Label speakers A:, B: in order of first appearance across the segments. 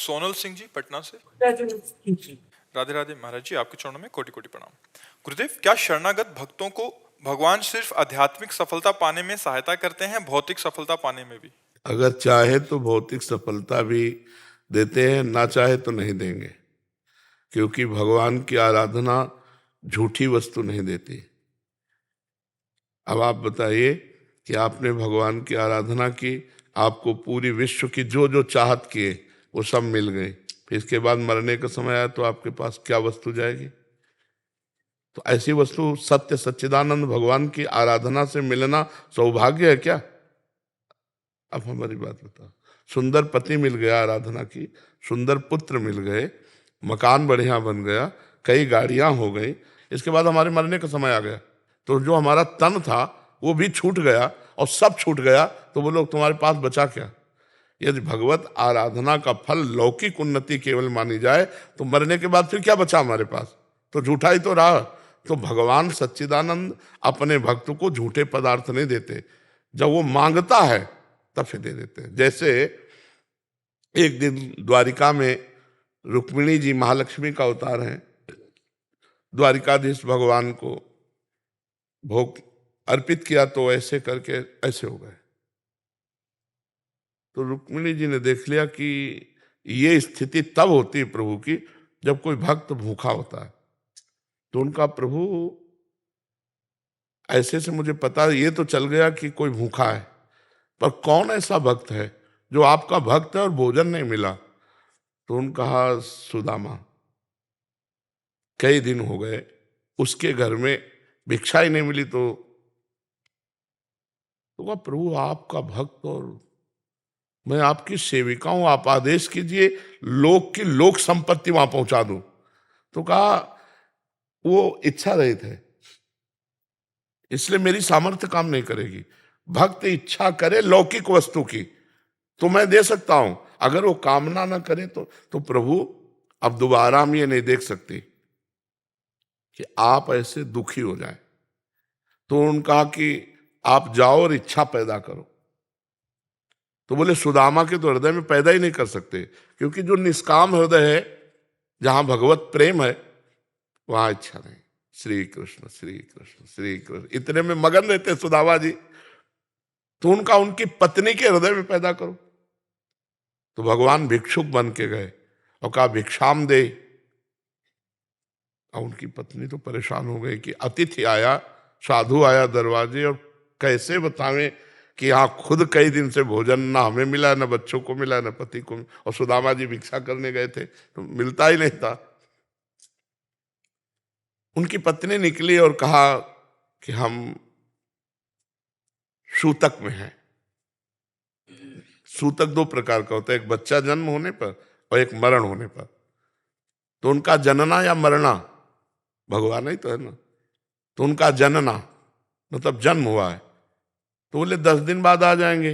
A: सोनल सिंह जी पटना से। राधे राधे महाराज जी, आपके चरणों में कोटि कोटि प्रणाम। गुरुदेव, क्या शरणागत भक्तों को भगवान सिर्फ आध्यात्मिक सफलता पाने में सहायता करते हैं, भौतिक सफलता पाने में भी?
B: अगर चाहे तो भौतिक सफलता भी देते हैं, ना चाहे तो नहीं देंगे, क्योंकि भगवान की आराधना झूठी वस्तु नहीं देती। अब आप बताइए कि आपने भगवान की आराधना की, आपको पूरी विश्व की जो जो चाहत किए वो सब मिल गई, फिर इसके बाद मरने का समय आया तो आपके पास क्या वस्तु जाएगी? तो ऐसी वस्तु सत्य सच्चिदानंद भगवान की आराधना से मिलना सौभाग्य है क्या? अब हमारी बात बताओ। सुंदर पति मिल गया आराधना की, सुंदर पुत्र मिल गए, मकान बढ़िया बन गया, कई गाड़ियां हो गई, इसके बाद हमारे मरने का समय आ गया तो जो हमारा तन था वो भी छूट गया और सब छूट गया, तो वो लोग तुम्हारे पास बचा क्या? यदि भगवत आराधना का फल लौकिक उन्नति केवल मानी जाए तो मरने के बाद फिर क्या बचा हमारे पास? तो झूठा ही तो रहा। तो भगवान सच्चिदानंद अपने भक्त को झूठे पदार्थ नहीं देते, जब वो मांगता है तब फिर दे देते हैं। जैसे एक दिन द्वारिका में रुक्मिणी जी महालक्ष्मी का अवतार है, द्वारिकाधीश भगवान को भोग अर्पित किया तो ऐसे करके ऐसे हो गए। तो रुक्मिणी जी ने देख लिया कि ये स्थिति तब होती है प्रभु की जब कोई भक्त भूखा होता है। तो उनका प्रभु ऐसे से मुझे पता ये तो चल गया कि कोई भूखा है, पर कौन ऐसा भक्त है जो आपका भक्त है और भोजन नहीं मिला? तो उन्होंने कहा सुदामा, कई दिन हो गए उसके घर में भिक्षा ही नहीं मिली। तो कहा प्रभु आपका भक्त और मैं आपकी सेविका हूं, आप आदेश कीजिए लोक की लोक संपत्ति वहां पहुंचा दूं। तो कहा वो इच्छा रहित है, इसलिए मेरी सामर्थ्य काम नहीं करेगी। भक्त इच्छा करे लौकिक वस्तु की तो मैं दे सकता हूं, अगर वो कामना ना करे तो प्रभु अब दोबारा हम ये नहीं देख सकते कि आप ऐसे दुखी हो जाए। तो उन्होंने कहा कि आप जाओ और इच्छा पैदा करो। तो बोले सुदामा के तो हृदय में पैदा ही नहीं कर सकते, क्योंकि जो निष्काम हृदय है जहां भगवत प्रेम है वहां इच्छा नहीं। श्री कृष्ण श्री कृष्ण श्री कृष्ण इतने में मगन रहते सुदामा जी। तो उनका उनकी पत्नी के हृदय में पैदा करो। तो भगवान भिक्षुक बन के गए और कहा भिक्षाम दे। और उनकी पत्नी तो परेशान हो गई कि अतिथि आया, साधु आया दरवाजे, और कैसे बतावें कि यहाँ खुद कई दिन से भोजन ना हमें मिला, ना बच्चों को मिला, ना पति को, और सुदामा जी भिक्षा करने गए थे तो मिलता ही नहीं था। उनकी पत्नी निकली और कहा कि हम सूतक में हैं। सूतक दो प्रकार का होता है, एक बच्चा जन्म होने पर और एक मरण होने पर। तो उनका जनना या मरना भगवान ही तो है ना। तो उनका जनना मतलब जन्म हुआ है, तो बोले 10 दिन बाद आ जाएंगे।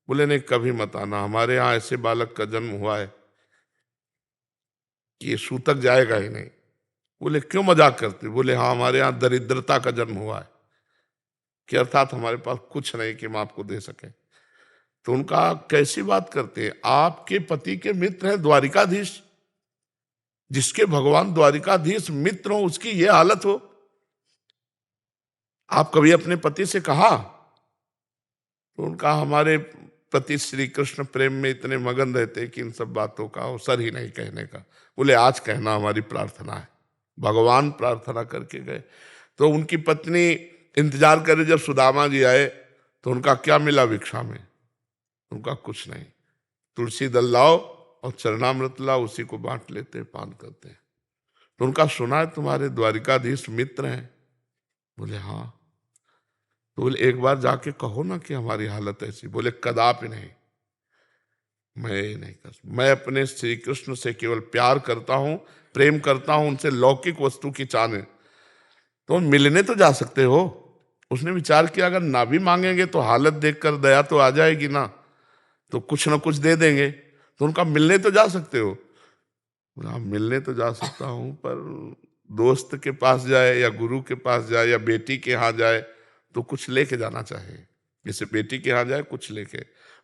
B: बोले नहीं कभी मत आना, हमारे यहाँ ऐसे बालक का जन्म हुआ है कि ये सूतक जाएगा ही नहीं। बोले क्यों मजाक करते? बोले हाँ हमारे यहाँ दरिद्रता का जन्म हुआ है, कि अर्थात हमारे पास कुछ नहीं कि हम आपको दे सकें। तो उनका कैसी बात करते हैं, आपके पति के मित्र हैं द्वारिकाधीश, जिसके भगवान द्वारिकाधीश मित्र हो उसकी ये हालत हो। आप कभी अपने पति से कहा? तो उनका हमारे पति श्री कृष्ण प्रेम में इतने मगन रहते कि इन सब बातों का अवसर ही नहीं कहने का। बोले आज कहना हमारी प्रार्थना है। भगवान प्रार्थना करके गए। तो उनकी पत्नी इंतजार करे जब सुदामा जी आए, तो उनका क्या मिला भिक्षा में? उनका कुछ नहीं। तुलसी दल लाओ और चरणामृत लाओ, उसी को बांट लेते पान करते हैं। तो उनका सुना है तुम्हारे द्वारिकाधीश मित्र हैं? बोले हाँ। तो बोले एक बार जाके कहो ना कि हमारी हालत ऐसी। बोले कदापि नहीं, मैं नहीं कर, मैं अपने श्री कृष्ण से केवल प्यार करता हूं, प्रेम करता हूं, उनसे लौकिक वस्तु की चाहने। तो मिलने तो जा सकते हो। उसने विचार किया अगर ना भी मांगेंगे तो हालत देखकर दया तो आ जाएगी ना, तो कुछ ना कुछ दे देंगे। तो उनका मिलने तो जा सकते हो। बोला मिलने तो जा सकता हूं, पर दोस्त के पास जाए या गुरु के पास जाए या बेटी के यहाँ जाए तो कुछ लेके जाना चाहिए। जैसे बेटी के यहाँ जाए कुछ लेके।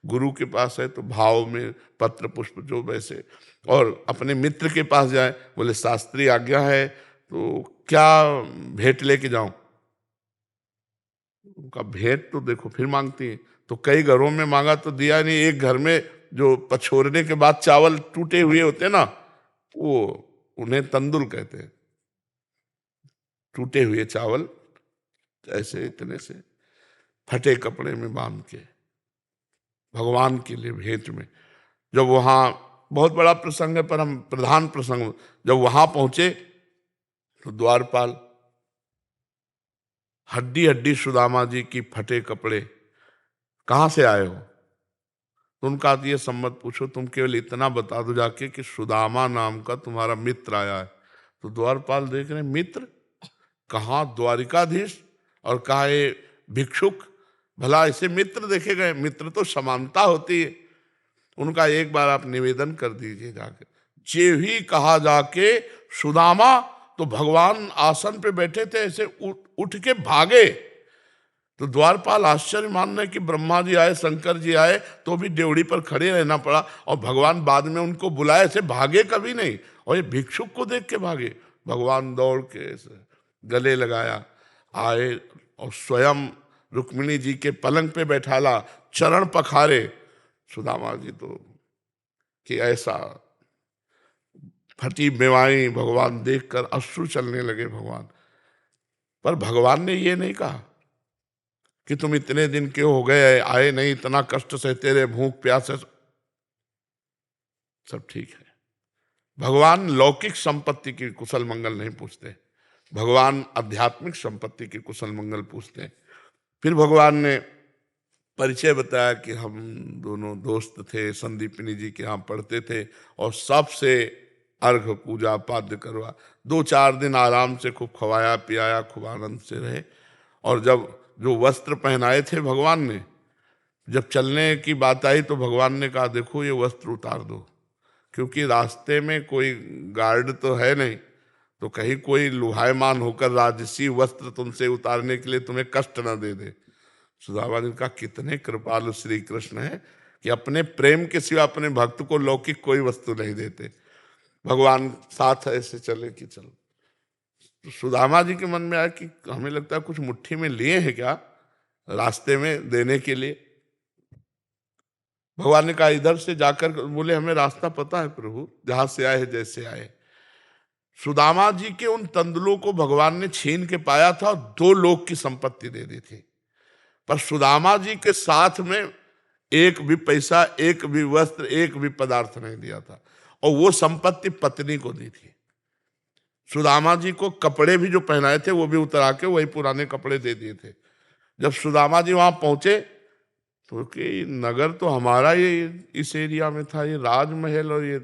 B: गुरु के पास है तो भाव में पत्र पुष्प जो वैसे, और अपने मित्र के पास जाए, बोले शास्त्री आज्ञा है तो क्या भेंट लेके जाऊं। उनका भेंट तो देखो फिर मांगती है, तो कई घरों में मांगा तो दिया नहीं। एक घर में जो पछोरने के बाद चावल टूटे हुए होते हैं ना, वो उन्हें तंदुल कहते हैं, टूटे हुए चावल ऐसे इतने से फटे कपड़े में बांध के भगवान के लिए भेंट में। जब वहां बहुत बड़ा प्रसंग है, पर हम प्रधान प्रसंग, जब वहां पहुंचे तो द्वारपाल हड्डी हड्डी सुदामा जी की फटे कपड़े, कहां से आए हो। तो उनका ये सम्मत पूछो, तुम केवल इतना बता दो जाके कि सुदामा नाम का तुम्हारा मित्र आया है। तो द्वारपाल देख रहे मित्र कहाँ, द्वारिकाधीश और कहा ये भिक्षुक, भला ऐसे मित्र देखे गए। मित्र तो समानता होती है। उनका एक बार आप निवेदन कर दीजिए जाके। जे ही कहा जाके सुदामा, तो भगवान आसन पे बैठे थे, ऐसे उठ के भागे। तो द्वारपाल आश्चर्य मान रहे कि ब्रह्मा जी आए, शंकर जी आए, तो भी ड्योढ़ी पर खड़े रहना पड़ा, और भगवान बाद में उनको बुलाए, ऐसे भागे कभी नहीं। और ये भिक्षुक को देख के भागे। भगवान दौड़ के ऐसे गले लगाया, आए और स्वयं रुक्मिणी जी के पलंग पे बैठाला, चरण पखारे। सुदामा जी तो कि ऐसा फटी बेवाई भगवान देखकर अश्रु चलने लगे भगवान। पर भगवान ने ये नहीं कहा कि तुम इतने दिन क्यों हो गए, आए नहीं, इतना कष्ट सहते रहे, भूख प्यास है, सब ठीक है। भगवान लौकिक संपत्ति की कुशल मंगल नहीं पूछते, भगवान आध्यात्मिक संपत्ति की कुशल मंगल पूछते हैं। फिर भगवान ने परिचय बताया कि हम दोनों दोस्त थे, संदीपिनी जी के यहाँ पढ़ते थे, और सबसे अर्घ पूजा पाद्य करवा, 2-4 दिन आराम से खूब खवाया पियाया, खूब आनंद से रहे। और जब जो वस्त्र पहनाए थे भगवान ने, जब चलने की बात आई तो भगवान ने कहा देखो ये वस्त्र उतार दो, क्योंकि रास्ते में कोई गार्ड तो है नहीं, तो कहीं कोई लुहायमान होकर राजसी वस्त्र तुमसे उतारने के लिए तुम्हें कष्ट न दे दे। सुदामा ने कहा कितने कृपालु श्री कृष्ण है कि अपने प्रेम के सिवा अपने भक्त को लौकिक कोई वस्तु नहीं देते। भगवान साथ ऐसे चले कि चलो। तो सुदामा जी के मन में आया कि हमें लगता है कुछ मुट्ठी में लिए हैं क्या रास्ते में देने के लिए। भगवान ने कहा इधर से जाकर, बोले हमें रास्ता पता है प्रभु, जहां से आए जैसे आए। सुदामा जी के उन तंदुलों को भगवान ने छीन के पाया था और 2 लोक की संपत्ति दे दी थी, पर सुदामा जी के साथ में एक भी पैसा, एक भी वस्त्र, एक भी पदार्थ नहीं दिया था, और वो संपत्ति पत्नी को दी थी। सुदामा जी को कपड़े भी जो पहनाए थे वो भी उतरा के वही पुराने कपड़े दे दिए थे। जब सुदामा जी वहां पहुंचे तो कि नगर तो हमारा ये इस एरिया में था, ये राजमहल, और ये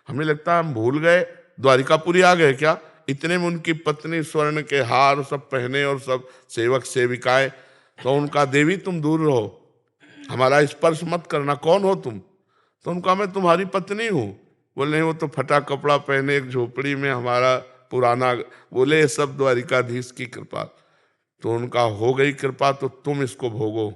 B: हमें लगता है हम भूल गए, द्वारिकापुरी आ गए क्या। इतने में उनकी पत्नी स्वर्ण के हार सब पहने और सब सेवक सेविकाएं, तो उनका देवी तुम दूर रहो, हमारा स्पर्श मत करना, कौन हो तुम। तो उनका मैं तुम्हारी पत्नी हूँ। बोले नहीं, वो तो फटा कपड़ा पहने एक झोपड़ी में हमारा पुराना, बोले ये सब द्वारिकाधीश की कृपा। तो उनका हो गई कृपा तो तुम इसको भोगो,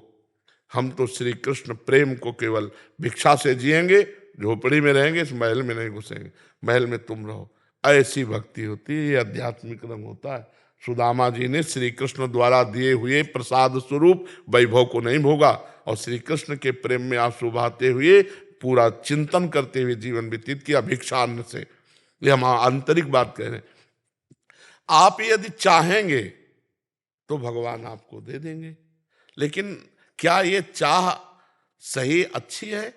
B: हम तो श्री कृष्ण प्रेम को केवल भिक्षा से जिएंगे, झोपड़ी में रहेंगे, इस महल में नहीं घुसेंगे, महल में तुम रहो। ऐसी भक्ति होती है, ये आध्यात्मिक रंग होता है। सुदामा जी ने श्री कृष्ण द्वारा दिए हुए प्रसाद स्वरूप वैभव को नहीं भोगा, और श्री कृष्ण के प्रेम में आंसू बहाते हुए पूरा चिंतन करते हुए जीवन व्यतीत किया भिक्षान्न से। ये हम आंतरिक बात कह रहे हैं। आप यदि चाहेंगे तो भगवान आपको दे देंगे, लेकिन क्या ये चाह सही अच्छी है?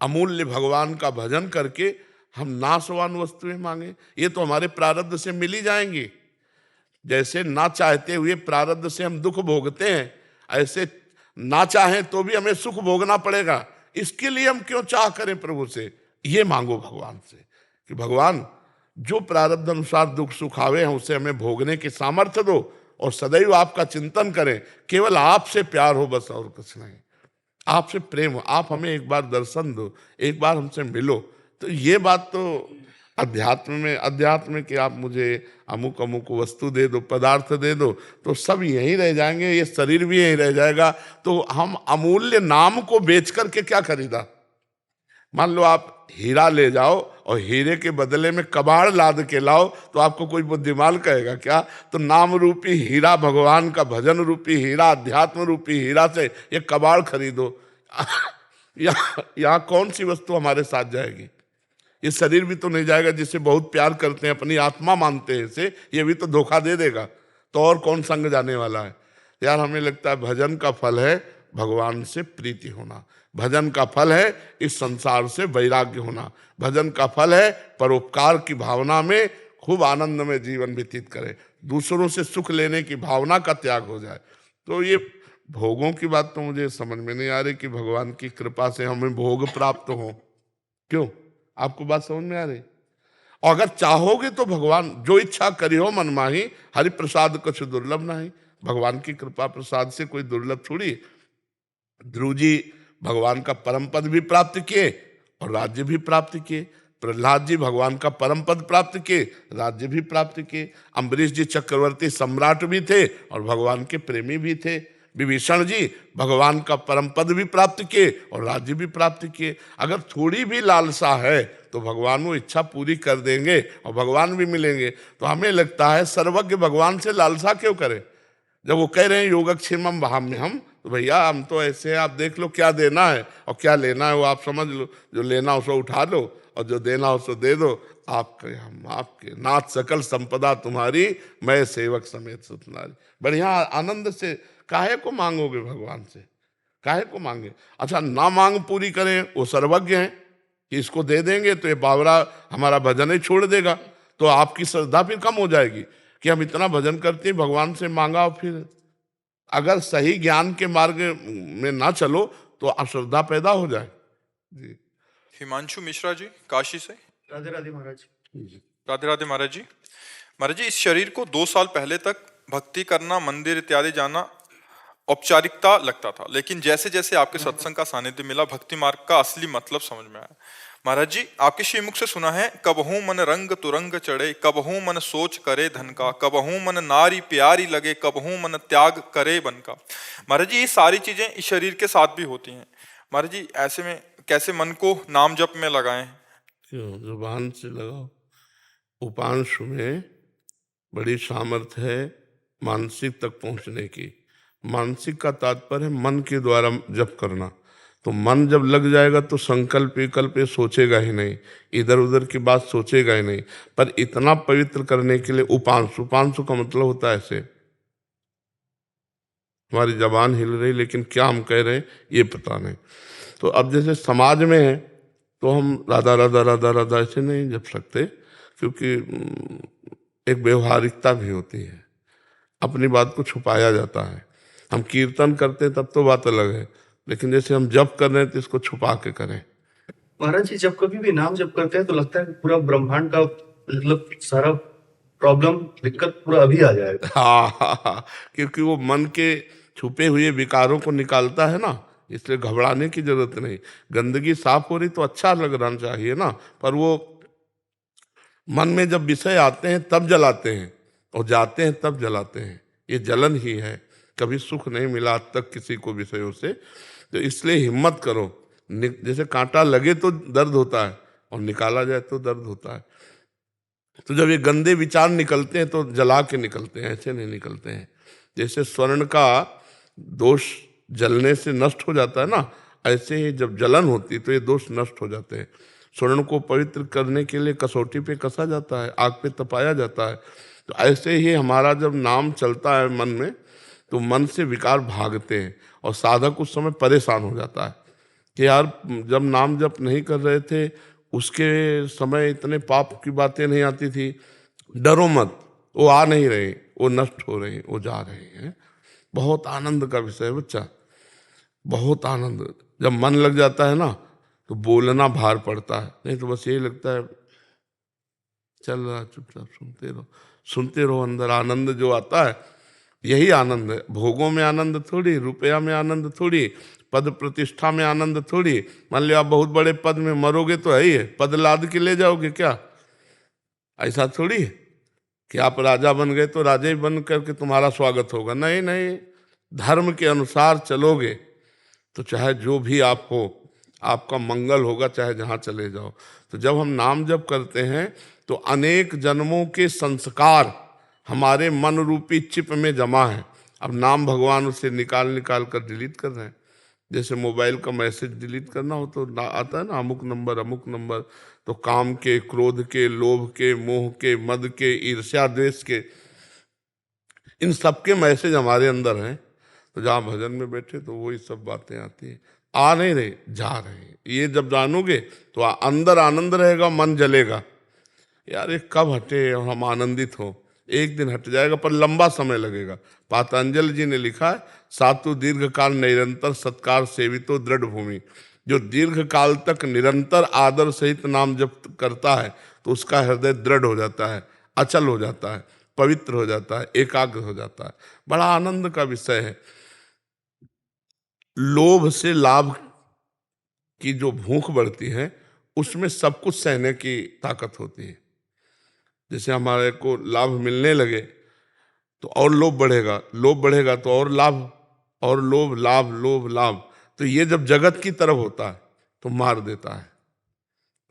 B: अमूल्य भगवान का भजन करके हम नाशवान वस्तुएं मांगे, ये तो हमारे प्रारब्ध से मिल ही जाएंगी। जैसे ना चाहते हुए प्रारब्ध से हम दुख भोगते हैं, ऐसे ना चाहें तो भी हमें सुख भोगना पड़ेगा। इसके लिए हम क्यों चाह करें प्रभु से? ये मांगो भगवान से कि भगवान जो प्रारब्ध अनुसार दुख सुख आवे हैं उसे हमें भोगने की सामर्थ्य दो, और सदैव आपका चिंतन करें, केवल आपसे प्यार हो बस, और कुछ नहीं। आपसे प्रेम हो, आप हमें एक बार दर्शन दो, एक बार हमसे मिलो। तो ये बात तो अध्यात्म में कि आप मुझे अमुक अमुक वस्तु दे दो, पदार्थ दे दो, तो सब यहीं रह जाएंगे, ये शरीर भी यहीं रह जाएगा। तो हम अमूल्य नाम को बेच करके क्या खरीदा? मान लो आप हीरा ले जाओ और हीरे के बदले में कबाड़ लाद के लाओ, तो आपको कोई बुद्धिमान कहेगा क्या? तो नाम रूपी हीरा, भगवान का भजन रूपी हीरा, अध्यात्म रूपी हीरा से ये कबाड़ खरीदो। यहाँ कौन सी वस्तु हमारे साथ जाएगी? ये शरीर भी तो नहीं जाएगा, जिसे बहुत प्यार करते हैं, अपनी आत्मा मानते हैं इसे, ये भी तो धोखा दे देगा। तो और कौन संग जाने वाला है? यार हमें लगता है भजन का फल है भगवान से प्रीति होना, भजन का फल है इस संसार से वैराग्य होना, भजन का फल है परोपकार की भावना में खूब आनंद में जीवन व्यतीत करे, दूसरों से सुख लेने की भावना का त्याग हो जाए। तो ये भोगों की बात तो मुझे समझ में नहीं आ रही कि भगवान की कृपा से हमें भोग प्राप्त हो। क्यों? आपको बात समझ में आ रही? और अगर चाहोगे तो भगवान जो इच्छा करी हो मन माही, हरि प्रसाद कुछ दुर्लभ नहीं। भगवान की कृपा प्रसाद से कोई दुर्लभ थोड़ी। ध्रुव जी भगवान का परम पद भी प्राप्त किए और राज्य भी प्राप्त किए। प्रहलाद जी भगवान का परम पद प्राप्त किए, राज्य भी प्राप्त किए। अम्बरीश जी चक्रवर्ती सम्राट भी थे और भगवान के प्रेमी भी थे। विभीषण जी भगवान का परम पद भी प्राप्त किए और राज्य भी प्राप्त किए। अगर थोड़ी भी लालसा है तो भगवान वो इच्छा पूरी कर देंगे और भगवान भी मिलेंगे। तो हमें लगता है सर्वज्ञ भगवान से लालसा क्यों करें? जब वो कह रहे हैं योगक्षेमम वहाम्यहम, तो भैया हम तो ऐसे, आप देख लो क्या देना है और क्या लेना है वो आप समझ लो। जो लेना हो सो उठा लो और जो देना हो सो दे दो। आपके हम आपके, नाथ सकल संपदा तुम्हारी, मैं सेवक समेत सुतनारी। बढ़िया आनंद से काहे को मांगोगे भगवान से? काहे को मांगे? अच्छा ना मांग पूरी करें, वो सर्वज्ञ हैं कि इसको दे देंगे तो ये बावरा हमारा भजन ही छोड़ देगा। तो आपकी श्रद्धा फिर कम हो जाएगी कि हम इतना भजन करते हैं, भगवान से मांगा और फिर अगर सही ज्ञान के मार्ग में ना चलो तो अश्रद्धा पैदा हो जाए। जी।
A: हिमांशु मिश्रा जी काशी से।
C: राधे राधे महाराज।
A: राधे राधे महाराज जी। महाराज जी, इस शरीर को 2 साल पहले तक भक्ति करना, मंदिर इत्यादि जाना औपचारिकता लगता था, लेकिन जैसे जैसे आपके सत्संग का सानिध्य मिला, भक्ति मार्ग का असली मतलब समझ में आया। महाराज जी, आपके श्रीमुख से सुना है, कबहू मन रंग तुरंग चढ़े, कबहू मन सोच करे धन का, कबहू मन नारी प्यारी लगे, कबहू मन त्याग करे बन का। महाराज जी, ये सारी चीजें इस शरीर के साथ भी होती हैं। महाराज जी, ऐसे में कैसे मन को नाम जप में लगाएं?
B: क्यों? जुबान से लगाओ। उपांशु में बड़ी सामर्थ्य है मानसिक तक पहुंचने की। मानसिक का तात्पर्य है मन के द्वारा जप करना। तो मन जब लग जाएगा तो संकल्प विकल्प ये सोचेगा ही नहीं, इधर उधर की बात सोचेगा ही नहीं। पर इतना पवित्र करने के लिए उपांशु, उपांशु का मतलब होता है ऐसे, हमारी जबान हिल रही लेकिन क्या हम कह रहे हैं ये पता नहीं। तो अब जैसे समाज में है तो हम राधा राधा राधा राधा ऐसे नहीं जप सकते, क्योंकि एक व्यवहारिकता भी होती है, अपनी बात को छुपाया जाता है। हम कीर्तन करते हैं तब तो बात अलग है, लेकिन जैसे हम जप कर रहे हैं तो इसको छुपा के करें।
C: महाराज जी, जब कभी भी नाम जप करते हैं तो लगता है कि पूरा ब्रह्मांड का मतलब सारा प्रॉब्लम दिक्कत पूरा अभी आ जाएगा।
B: हाँ, क्योंकि वो मन के छुपे हुए विकारों को निकालता है ना, इसलिए घबराने की जरूरत नहीं। गंदगी साफ हो रही तो अच्छा लगना चाहिए ना, पर वो मन में जब विषय आते हैं तब जलाते हैं और जाते हैं तब जलाते हैं। ये जलन ही है। कभी सुख नहीं मिला आज तक किसी को विषयों से, तो इसलिए हिम्मत करो। जैसे कांटा लगे तो दर्द होता है और निकाला जाए तो दर्द होता है। तो जब ये गंदे विचार निकलते हैं तो जला के निकलते हैं, ऐसे नहीं निकलते हैं। जैसे स्वर्ण का दोष जलने से नष्ट हो जाता है ना, ऐसे ही जब जलन होती है तो ये दोष नष्ट हो जाते हैं। स्वर्ण को पवित्र करने के लिए कसौटी पे कसा जाता है, आग पे तपाया जाता है। तो ऐसे ही हमारा जब नाम चलता है मन में तो मन से विकार भागते हैं और साधक उस समय परेशान हो जाता है कि यार जब नाम जप नहीं कर रहे थे उसके समय इतने पाप की बातें नहीं आती थी। डरो मत, वो आ नहीं रहे, वो नष्ट हो रहे, वो जा रहे हैं। बहुत आनंद का विषय है बच्चा, बहुत आनंद। जब मन लग जाता है ना तो बोलना भार पड़ता है, नहीं तो बस यही लगता है चल रहा, चुपचाप सुनते रहो। अंदर आनंद जो आता है यही आनंद है। भोगों में आनंद थोड़ी, रुपया में आनंद थोड़ी, पद प्रतिष्ठा में आनंद थोड़ी। मान लो आप बहुत बड़े पद में मरोगे तो है ही है, पद लाद के ले जाओगे क्या? ऐसा थोड़ी है कि आप राजा बन गए तो राजा ही बन करके तुम्हारा स्वागत होगा। नहीं नहीं, धर्म के अनुसार चलोगे तो चाहे जो भी आप हो, आपका मंगल होगा, चाहे जहाँ चले जाओ। तो जब हम नाम जप करते हैं तो अनेक जन्मों के संस्कार हमारे मन रूपी चिप में जमा है। अब नाम भगवान उसे निकाल निकाल कर डिलीट कर रहे हैं। जैसे मोबाइल का मैसेज डिलीट करना हो तो आता है ना, अमुक नंबर अमुक नंबर। तो काम के, क्रोध के, लोभ के, मोह के, मद के, ईर्ष्या द्वेष के, इन सब के मैसेज हमारे अंदर हैं। तो जहाँ भजन में बैठे तो वही सब बातें आती हैं। आ नहीं रहे, जा रहे हैं। ये जब जानोगे तो अंदर आनंद रहेगा, मन जलेगा, यार ये कब हटे और हम आनंदित हो। एक दिन हट जाएगा पर लंबा समय लगेगा। पातंजलि जी ने लिखा है, सातु दीर्घ काल निरंतर सत्कार सेवितो दृढ़ भूमि। जो दीर्घ काल तक निरंतर आदर सहित नाम जप करता है तो उसका हृदय दृढ़ हो जाता है, अचल हो जाता है, पवित्र हो जाता है, एकाग्र हो जाता है। बड़ा आनंद का विषय है। लोभ से लाभ की जो भूख बढ़ती है उसमें सब कुछ सहने की ताकत होती है। जैसे हमारे को लाभ मिलने लगे तो और लोभ बढ़ेगा, लोभ बढ़ेगा तो और लाभ, और लोभ लाभ लोभ लाभ। तो ये जब जगत की तरफ होता है तो मार देता है।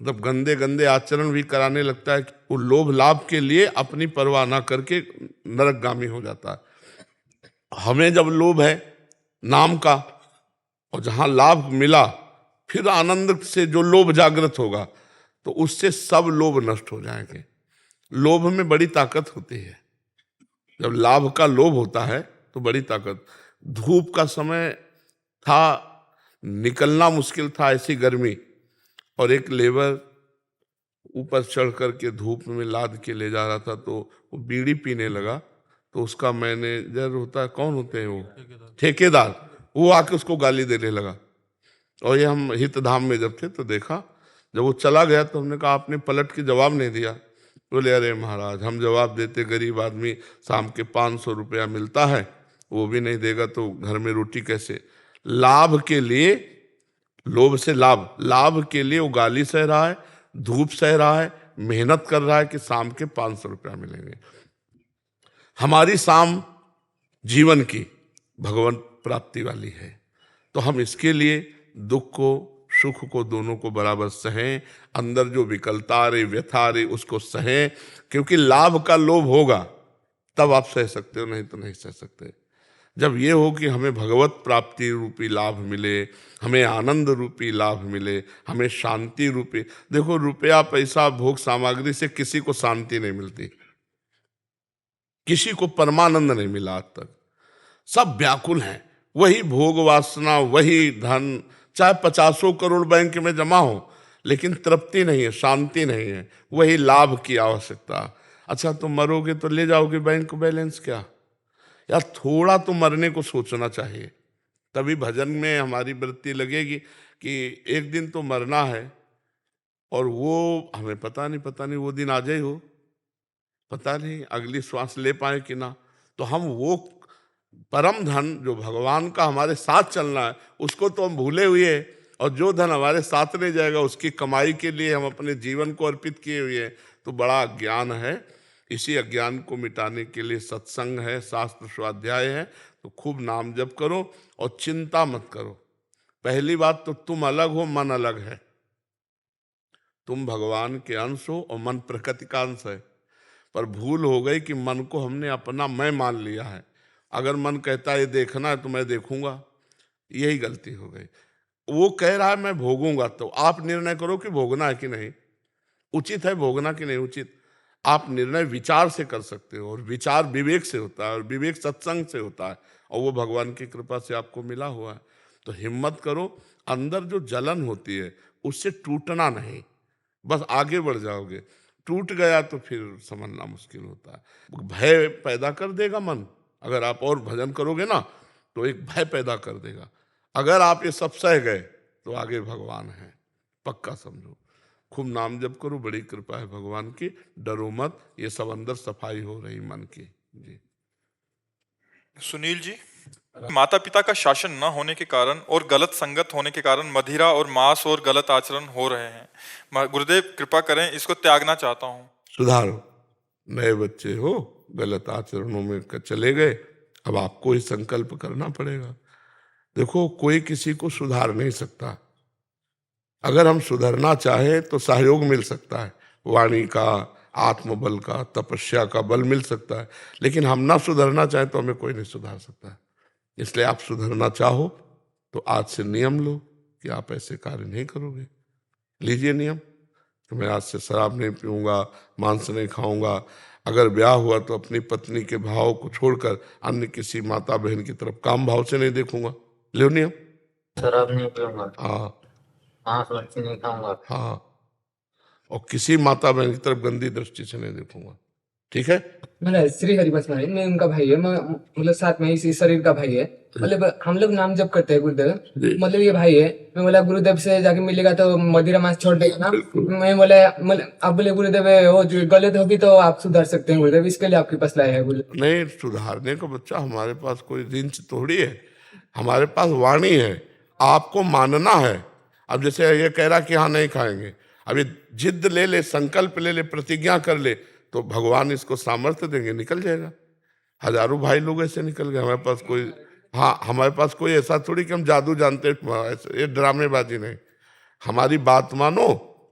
B: मतलब गंदे गंदे आचरण भी कराने लगता है कि वो लोभ लाभ के लिए अपनी परवाह ना करके नरकगामी हो जाता है। हमें जब लोभ है नाम का और जहां लाभ मिला, फिर आनंद से जो लोभ जागृत होगा तो उससे सब लोभ नष्ट हो जाएंगे। लोभ में बड़ी ताकत होती है। जब लाभ का लोभ होता है तो बड़ी ताकत। धूप का समय था, निकलना मुश्किल था, ऐसी गर्मी, और एक लेबर ऊपर चढ़ करके धूप में लाद के ले जा रहा था तो वो बीड़ी पीने लगा। तो उसका मैनेजर होता है, कौन होते हैं वो, ठेकेदार, वो आके उसको गाली देने लगा। और ये हम हितधाम में जब थे तो देखा, जब वो चला गया तो हमने कहा आपने पलट के जवाब नहीं दिया। बोले अरे महाराज हम जवाब देते, गरीब आदमी शाम के 500 रुपया मिलता है, वो भी नहीं देगा तो घर में रोटी कैसे। लाभ के लिए, लोभ से लाभ, लाभ के लिए वो गाली सह रहा है, धूप सह रहा है, मेहनत कर रहा है कि शाम के 500 रुपया मिलेंगे। हमारी शाम जीवन की भगवान प्राप्ति वाली है तो हम इसके लिए दुख को सुख को दोनों को बराबर सहें। अंदर जो विकलता आ रही, व्यथा आ रही, उसको सहें, क्योंकि लाभ का लोभ होगा तब आप सह सकते हो, नहीं तो नहीं सह सकते। जब ये हो कि हमें भगवत प्राप्ति रूपी लाभ मिले, हमें आनंद रूपी लाभ मिले, हमें शांति रूपी। देखो रुपया पैसा भोग सामग्री से किसी को शांति नहीं मिलती, किसी को परमानंद नहीं मिला आज तक। सब व्याकुल हैं, वही भोग वासना, वही धन, चाहे 50 करोड़ बैंक में जमा हो लेकिन तृप्ति नहीं है, शांति नहीं है, वही लाभ की आवश्यकता। अच्छा तो मरोगे तो ले जाओगे बैंक बैलेंस क्या? यार थोड़ा तो मरने को सोचना चाहिए, तभी भजन में हमारी वृत्ति लगेगी कि एक दिन तो मरना है। और वो हमें पता नहीं वो दिन आ जाए हो, पता नहीं अगली श्वास ले पाए कि ना। तो हम वो परम धन जो भगवान का हमारे साथ चलना है उसको तो हम भूले हुए हैं, और जो धन हमारे साथ नहीं जाएगा उसकी कमाई के लिए हम अपने जीवन को अर्पित किए हुए हैं। तो बड़ा अज्ञान है। इसी अज्ञान को मिटाने के लिए सत्संग है, शास्त्र स्वाध्याय है। तो खूब नाम जप करो और चिंता मत करो। पहली बात तो तुम अलग हो, मन अलग है। तुम भगवान के अंश हो और मन प्रकृति का अंश है। पर भूल हो गई कि मन को हमने अपना मैं मान लिया है। अगर मन कहता है ये देखना है तो मैं देखूंगा, यही गलती हो गई। वो कह रहा है मैं भोगूंगा, तो आप निर्णय करो कि भोगना है कि नहीं, उचित है भोगना कि नहीं उचित। आप निर्णय विचार से कर सकते हो, और विचार विवेक से होता है, और विवेक सत्संग से होता है, और वो भगवान की कृपा से आपको मिला हुआ है। तो हिम्मत करो, अंदर जो जलन होती है उससे टूटना नहीं, बस आगे बढ़ जाओगे। टूट गया तो फिर समझना मुश्किल होता है। भय पैदा कर देगा मन, अगर आप और भजन करोगे ना तो एक भय पैदा कर देगा। अगर आप ये सब सह गए तो आगे भगवान है, पक्का समझो। खूब नाम जप करो, बड़ी कृपा है भगवान की, डरो मत। ये सब अंदर सफाई हो रही मन की। जी
A: सुनील जी, माता पिता का शासन न होने के कारण और गलत संगत होने के कारण मदिरा और मांस और गलत आचरण हो रहे हैं। गुरुदेव कृपा करें, इसको त्यागना चाहता हूँ।
B: सुधारो। नए बच्चे हो, गलत आचरणों में चले गए, अब आपको ही संकल्प करना पड़ेगा। देखो, कोई किसी को सुधार नहीं सकता। अगर हम सुधरना चाहें तो सहयोग मिल सकता है, वाणी का, आत्मबल का, तपस्या का बल मिल सकता है, लेकिन हम ना सुधरना चाहें तो हमें कोई नहीं सुधार सकता। इसलिए आप सुधरना चाहो तो आज से नियम लो कि आप ऐसे कार्य नहीं करोगे। लीजिए नियम कि मैं आज से शराब नहीं पीऊंगा, मांस नहीं खाऊंगा, अगर ब्याह हुआ तो अपनी पत्नी के भाव को छोड़कर अन्य किसी माता बहन की तरफ काम भाव से नहीं देखूंगा। लो नियम।
D: शराब नहीं पीऊंगा,
B: हाँ
D: मांस मच्छी नहीं खाऊंगा।
B: हाँ, और किसी माता बहन की तरफ गंदी दृष्टि से नहीं देखूंगा। ठीक है?
E: मतलब श्री हरिवंश महाराज, मैं उनका भाई है, मैं मतलब साथ में इसी शरीर का भाई है। मतलब हम लोग नाम जप करते हैं गुरुदेव, मतलब ये भाई है। मैं बोला गुरुदेव से जाके मिलेगा तो मदिरा मांस छोड़ देगा ना। मैं बोला मतलब आप बोले गुरुदेव वो जो गलत होगी तो आप सुधार सकते हैं गुरुदेव, इसके लिए आपके पास लाए हैं गुरुदेव।
B: नहीं, सुधारने का बच्चा हमारे पास कोई रिंच थोड़ी है, हमारे पास वाणी है, आपको मानना है। अब जैसे ये कह रहा कि हाँ नहीं खाएंगे, अब ये जिद ले ले, संकल्प ले ले, प्रतिज्ञा कर ले, तो भगवान इसको सामर्थ्य देंगे, निकल जाएगा। हजारों भाई लोग ऐसे निकल गए। हमारे पास कोई, हाँ हमारे पास कोई ऐसा थोड़ी कि हम जादू जानते, ये ड्रामेबाजी नहीं। हमारी बात मानो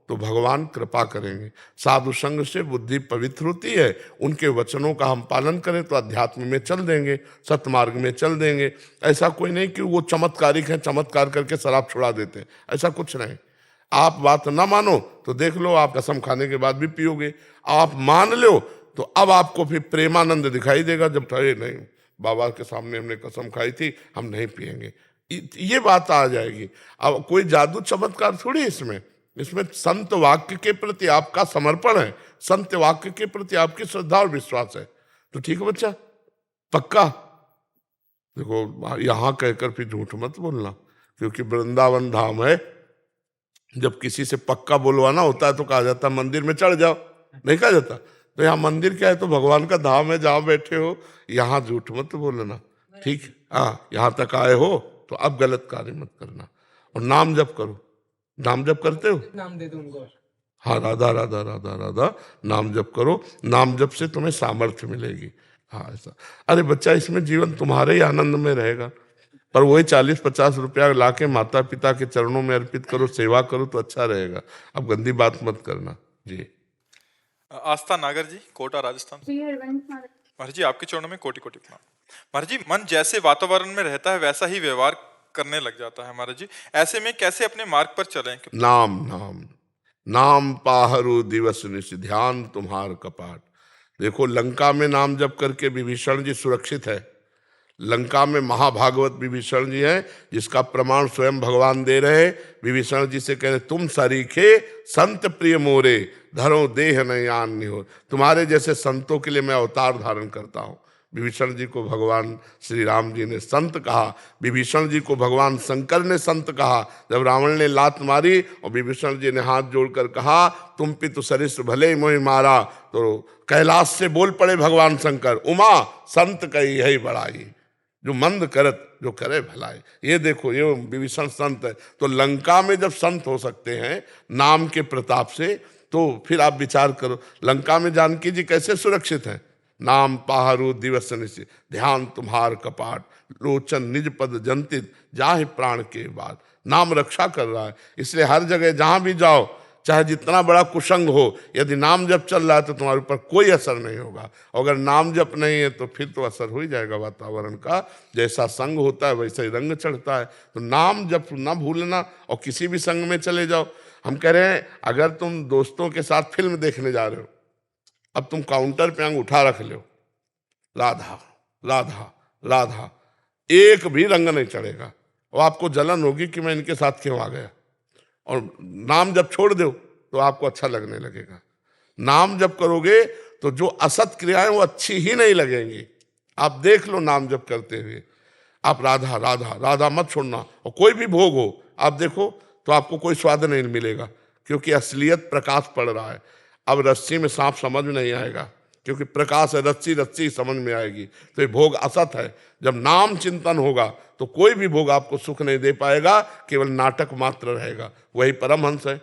B: तो भगवान कृपा करेंगे। साधु संग से बुद्धि पवित्र होती है, उनके वचनों का हम पालन करें तो अध्यात्म में चल देंगे, सतमार्ग में चल देंगे। ऐसा कोई नहीं कि वो चमत्कारिक है, चमत्कार करके शराब छुड़ा देते हैं, ऐसा कुछ नहीं। आप बात ना मानो तो देख लो, आप कसम खाने के बाद भी पियोगे। आप मान लो तो अब आपको फिर प्रेमानंद दिखाई देगा, जब ठहरे नहीं बाबा के सामने हमने कसम खाई थी, हम नहीं पिएंगे, ये बात आ जाएगी। अब कोई जादू चमत्कार थोड़ी इसमें संत वाक्य के प्रति आपका समर्पण है, संत वाक्य के प्रति आपकी श्रद्धा और विश्वास है। तो ठीक है बच्चा, पक्का। देखो, यहां कहकर फिर झूठ मत बोलना, क्योंकि वृंदावन धाम है। जब किसी से पक्का बोलवाना होता है तो कहा जाता है मंदिर में चढ़ जाओ, नहीं कहा जाता। तो यहाँ मंदिर क्या है, तो भगवान का धाम है, जहां बैठे हो यहाँ झूठ मत बोलना। ठीक, हाँ, यहाँ तक आए हो तो अब गलत कार्य मत करना, और नाम जप करो। नाम जप करते हो?
E: नाम दे दो उनको।
B: हाँ, राधा राधा राधा राधा नाम जप करो। नाम जप से तुम्हें सामर्थ्य मिलेगी। हाँ ऐसा। अरे बच्चा, इसमें जीवन तुम्हारे ही आनंद में रहेगा। पर वही 40-50 रुपया लाके माता पिता के चरणों में अर्पित करो, सेवा करो तो अच्छा रहेगा। अब गंदी बात मत करना जी।
A: आस्था नागर जी, कोटा राजस्थान। महाराज जी, आपके चरणों में कोटि कोटि प्रणाम। महाराज जी, मन जैसे वातावरण में रहता है वैसा ही व्यवहार करने लग जाता है। महाराज जी, ऐसे में कैसे अपने मार्ग पर चलें?
B: नाम नाम नाम पाहरु दिवस निश, ध्यान तुम्हार कपाट। देखो, लंका में नाम जप करके विभीषण जी सुरक्षित है। लंका में महाभागवत विभीषण जी हैं, जिसका प्रमाण स्वयं भगवान दे रहे। विभीषण जी से कह रहे, तुम सरीखे संत प्रिय मोरे, धरो देह नयान हो। तुम्हारे जैसे संतों के लिए मैं अवतार धारण करता हूँ। विभीषण जी को भगवान श्री राम जी ने संत कहा, विभीषण जी को भगवान शंकर ने संत कहा। जब रावण ने लात मारी और विभीषण जी ने हाथ जोड़कर कहा, तुम पितु सरिस भले मोहि मारा, तो कैलाश से बोल पड़े भगवान शंकर, उमा संत कही है बड़ाई, जो मंद करत जो करे भलाई। ये देखो, ये विभीषण संत है। तो लंका में जब संत हो सकते हैं नाम के प्रताप से, तो फिर आप विचार करो लंका में जानकी जी कैसे सुरक्षित हैं। नाम पाहरु दिवस निशि, ध्यान तुम्हार कपाट, लोचन निज पद जंतित, जाहि प्राण के बाद। नाम रक्षा कर रहा है, इसलिए हर जगह जहां भी जाओ, चाहे जितना बड़ा कुसंग हो, यदि नाम जप चल रहा है तो तुम्हारे ऊपर कोई असर नहीं होगा। अगर नाम जप नहीं है तो फिर तो असर हो ही जाएगा वातावरण का। जैसा संग होता है वैसा ही रंग चढ़ता है। तो नाम जप ना भूलना, और किसी भी संग में चले जाओ। हम कह रहे हैं, अगर तुम दोस्तों के साथ फिल्म देखने जा रहे हो, अब तुम काउंटर पे अंगूठा रख लो, राधा राधा राधा, एक भी रंग नहीं चढ़ेगा, और आपको जलन होगी कि मैं इनके साथ क्यों आ गया। और नाम जब छोड़ दो तो आपको अच्छा लगने लगेगा। नाम जब करोगे तो जो असत क्रियाएं वो अच्छी ही नहीं लगेंगी। आप देख लो, नाम जब करते हुए आप राधा राधा राधा मत छोड़ना। और कोई भी भोग हो आप देखो तो आपको कोई स्वाद नहीं मिलेगा, क्योंकि असलियत प्रकाश पड़ रहा है। अब रस्सी में सांप समझ में नहीं आएगा, क्योंकि प्रकाश है, रस्सी रस्सी समझ में आएगी। तो ये भोग असत है। जब नाम चिंतन होगा तो कोई भी भोग आपको सुख नहीं दे पाएगा, केवल नाटक मात्र रहेगा। वही परमहंस है।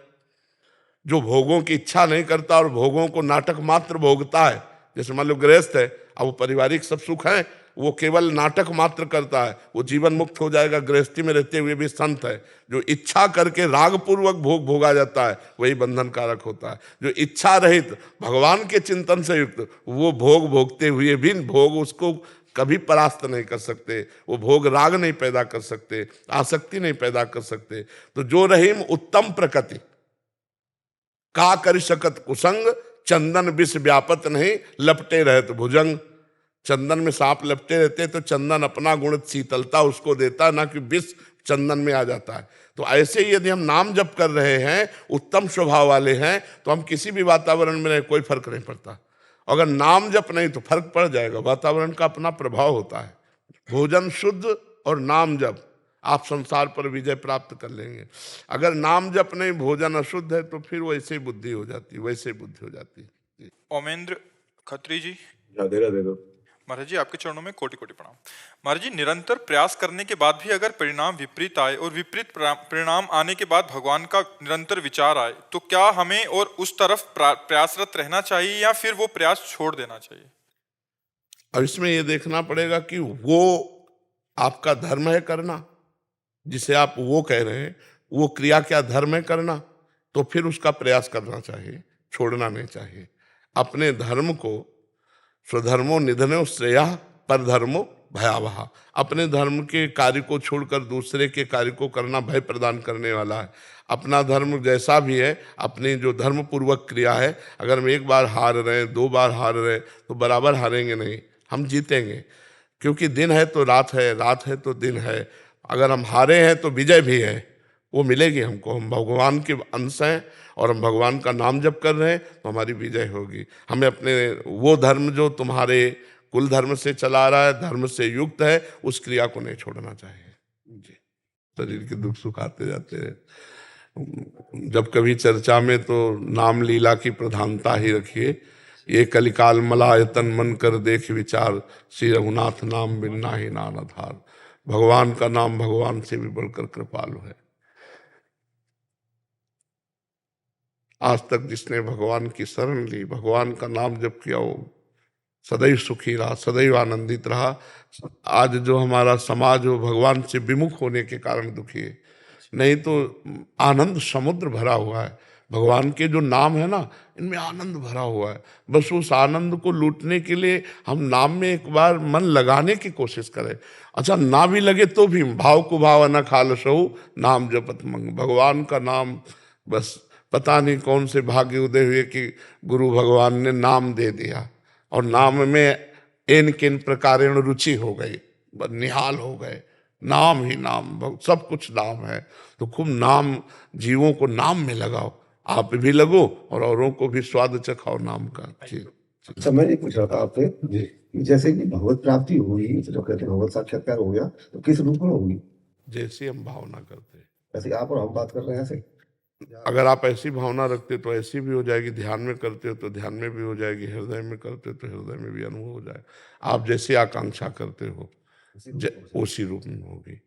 B: जो भोगों की इच्छा नहीं करता और भोगों को नाटक मात्र भोगता है, जैसे मान लो गृहस्थ है, अब वो पारिवारिक सब सुख है, वो केवल नाटक मात्र करता है, वो जीवन मुक्त हो जाएगा, गृहस्थी में रहते हुए भी संत है। जो इच्छा करके राग पूर्वक भोग भोगा जाता है वही बंधन कारक होता है। जो इच्छा रहित भगवान के चिंतन से युक्त, वो भोग भोगते हुए भी भोग उसको कभी परास्त नहीं कर सकते, वो भोग राग नहीं पैदा कर सकते, आसक्ति नहीं पैदा कर सकते। तो जो रहीम उत्तम प्रकृति का कर शकत कुसंग, चंदन विष व्यापत नहीं, लपटे रहत भुजंग। चंदन में सांप लपटे रहते तो चंदन अपना गुण शीतलता उसको देता, ना कि विष चंदन में आ जाता है। तो ऐसे ही यदि हम नाम जप कर रहे हैं, उत्तम स्वभाव वाले हैं, तो हम किसी भी वातावरण में रहे, कोई फर्क नहीं पड़ता। अगर नाम जप नहीं तो फर्क पड़ जाएगा, वातावरण का अपना प्रभाव होता है। भोजन शुद्ध और नाम जप, आप संसार पर विजय प्राप्त कर लेंगे। अगर नाम जप नहीं, भोजन अशुद्ध है, तो फिर वैसे ही बुद्धि हो जाती, वैसे ही बुद्धि हो जाती है।
A: ओमेंद्र खत्री जी,
F: राधे राधे।
A: महाराज जी आपके चरणों में कोटि कोटि प्रणाम। महाराज जी, निरंतर प्रयास करने के बाद भी अगर परिणाम विपरीत आए और विपरीत परिणाम आने के बाद भगवान का निरंतर विचार आए, तो क्या हमें और उस तरफ प्रयासरत रहना चाहिए या फिर वो प्रयास छोड़ देना चाहिए?
B: अब इसमें ये देखना पड़ेगा कि वो आपका धर्म है करना, जिसे आप वो कह रहे हैं, वो क्रिया क्या धर्म है करना, तो फिर उसका प्रयास करना चाहिए, छोड़ना नहीं चाहिए। अपने धर्म को स्वधर्मो निधनो श्रेया पर धर्मो भयावह, अपने धर्म के कार्य को छोड़कर दूसरे के कार्य को करना भय प्रदान करने वाला है। अपना धर्म जैसा भी है, अपनी जो धर्म पूर्वक क्रिया है, अगर हम एक बार हार रहे हैं, 2 बार हार रहे हैं, तो बराबर हारेंगे नहीं, हम जीतेंगे। क्योंकि दिन है तो रात है, रात है तो दिन है। अगर हम हारे हैं तो विजय भी है, वो मिलेगी हमको। हम भगवान के अंश हैं और हम भगवान का नाम जप कर रहे हैं, तो हमारी विजय होगी। हमें अपने वो धर्म जो तुम्हारे कुल धर्म से चला रहा है, धर्म से युक्त है, उस क्रिया को नहीं छोड़ना चाहिए जी। शरीर के दुख सुख आते जाते हैं। जब कभी चर्चा में तो नाम लीला की प्रधानता ही रखिए। ये कलिकाल मलायतन मन कर देख विचार, श्री रघुनाथ नाम बिन्ना ही नान आधार। भगवान का नाम भगवान से भी बढ़कर कृपालु है। आज तक जिसने भगवान की शरण ली, भगवान का नाम जप किया, वो सदैव सुखी रहा, सदैव आनंदित रहा। आज जो हमारा समाज वो भगवान से विमुख होने के कारण दुखी है, नहीं तो आनंद समुद्र भरा हुआ है। भगवान के जो नाम है ना, इनमें आनंद भरा हुआ है। बस उस आनंद को लूटने के लिए हम नाम में एक बार मन लगाने की कोशिश करें। अच्छा, ना भी लगे तो भी भाव को भाव न खाल सहु, नाम जपत मंग। भगवान का नाम, बस पता नहीं कौन से भाग्य उदय हुए कि गुरु भगवान ने नाम दे दिया, और नाम में इन किन प्रकारेण रुचि हो गई, बस निहाल हो गए। नाम ही नाम, सब कुछ नाम है। तो खूब नाम, जीवों को नाम में लगाओ, आप भी लगो और औरों को भी स्वाद चखाओ नाम का। जी।
F: अच्छा, मैं ये पूछ रहा था आपसे कि जैसे कि भगवत प्राप्ति हुई, जो कहते हैं भगवत साक्षात्कार हो गया, तो किस रूप में होगी?
B: जैसी हम भावना करते हैं,
F: ऐसे आप और हम बात कर रहे हैं ऐसे।
B: अगर आप ऐसी भावना रखते तो ऐसी भी हो जाएगी, ध्यान में करते हो तो ध्यान में भी हो जाएगी, हृदय में करते हो तो हृदय में भी अनुभव हो जाएगा। आप जैसी आकांक्षा करते हो उसी रूप में होगी।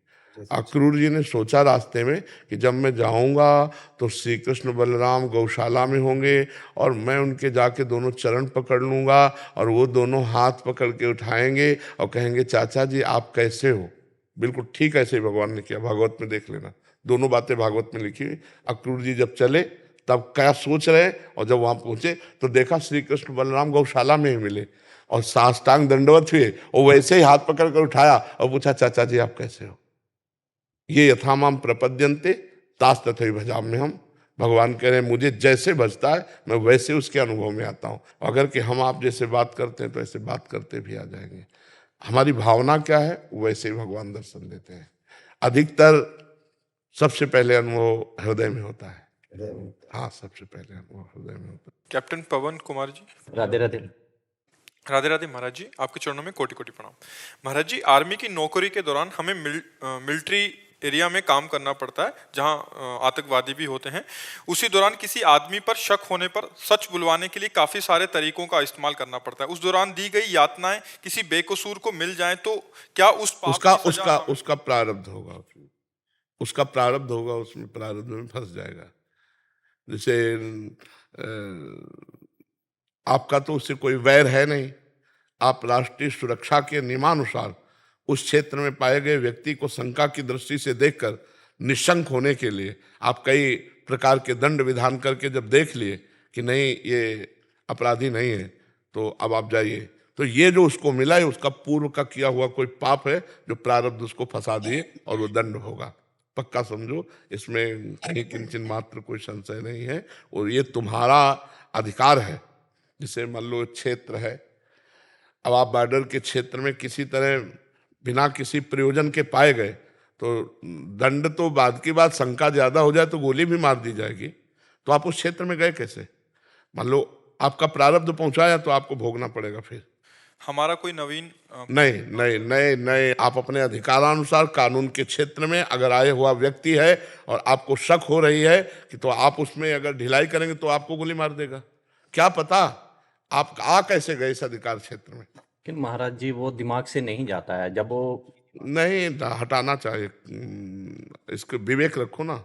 B: अक्रूर जी ने सोचा रास्ते में कि जब मैं जाऊंगा तो श्री कृष्ण बलराम गौशाला में होंगे और मैं उनके जाके दोनों चरण पकड़ लूंगा और वो दोनों हाथ पकड़ के उठाएंगे और कहेंगे, चाचा जी आप कैसे हो। बिल्कुल ठीक ऐसे ही भगवान ने किया। भागवत में देख लेना, दोनों बातें भागवत में लिखी हुई। अक्रूर जी जब चले तब क्या सोच रहे, और जब वहां पहुंचे तो देखा श्री कृष्ण बलराम गौशाला में ही मिले और साष्टांग दंडवत हुए और वैसे ही हाथ पकड़ कर उठाया और पूछा, चाचा जी आप कैसे हो। ये यथामाम प्रपद्यन्ते तास तथैव भजाम्यहम्। हम भगवान कह रहे हैं मुझे जैसे भजता है मैं वैसे उसके अनुभव में आता हूँ। अगर कि हम आप जैसे बात करते हैं तो ऐसे बात करते भी आ जाएंगे। हमारी भावना क्या है वैसे ही भगवान दर्शन देते हैं। अधिकतर सबसे पहले अनुभव हृदय में होता है। हाँ, सबसे पहले अनुभव हृदय में होता है।
A: कैप्टन पवन कुमार जी।
D: राधे राधे।
A: राधे राधे महाराज जी, आपके चरणों में कोटि कोटि प्रणाम। महाराज जी, आर्मी की नौकरी के दौरान हमें मिलिट्री एरिया में काम करना पड़ता है जहां आतंकवादी भी होते हैं। उसी दौरान किसी आदमी पर शक होने पर सच बुलवाने के लिए काफी सारे तरीकों का इस्तेमाल करना पड़ता है। उस दौरान दी गई यातनाएं किसी बेकसूर को मिल जाएं तो क्या उस पाप की सजा
B: उसका प्रारब्ध होगा, उसका प्रारब्ध होगा, उसमें प्रारब्ध में फंस जाएगा। जैसे आपका तो उससे कोई वैर है नहीं, आप राष्ट्रीय सुरक्षा के नियमानुसार उस क्षेत्र में पाए गए व्यक्ति को शंका की दृष्टि से देखकर निशंक होने के लिए आप कई प्रकार के दंड विधान करके जब देख लिए कि नहीं ये अपराधी नहीं है, तो अब आप जाइए। तो ये जो उसको मिला है उसका पूर्व का किया हुआ कोई पाप है जो प्रारब्ध उसको फंसा दिए और वो दंड होगा, पक्का समझो। इसमें कहीं किंचन मात्र कोई संशय नहीं है। और ये तुम्हारा अधिकार है। जैसे मान लो क्षेत्र है, अब आप बॉर्डर के क्षेत्र में किसी तरह बिना किसी प्रयोजन के पाए गए तो दंड तो बाद की बात, शंका ज्यादा हो जाए तो गोली भी मार दी जाएगी। तो आप उस क्षेत्र में गए कैसे? मान लो आपका प्रारब्ध पहुंचाया तो आपको भोगना पड़ेगा। फिर
A: हमारा कोई नवीन
B: नहीं नहीं नहीं नहीं, आप अपने अधिकारानुसार कानून के क्षेत्र में अगर आए हुआ व्यक्ति है और आपको शक हो रही है कि, तो आप उसमें अगर ढिलाई करेंगे तो आपको गोली मार देगा। क्या पता आप आ कैसे गए इस अधिकार क्षेत्र में।
G: लेकिन महाराज जी वो दिमाग से नहीं जाता है जब वो
B: नहीं, हटाना चाहिए। इसको विवेक रखो ना,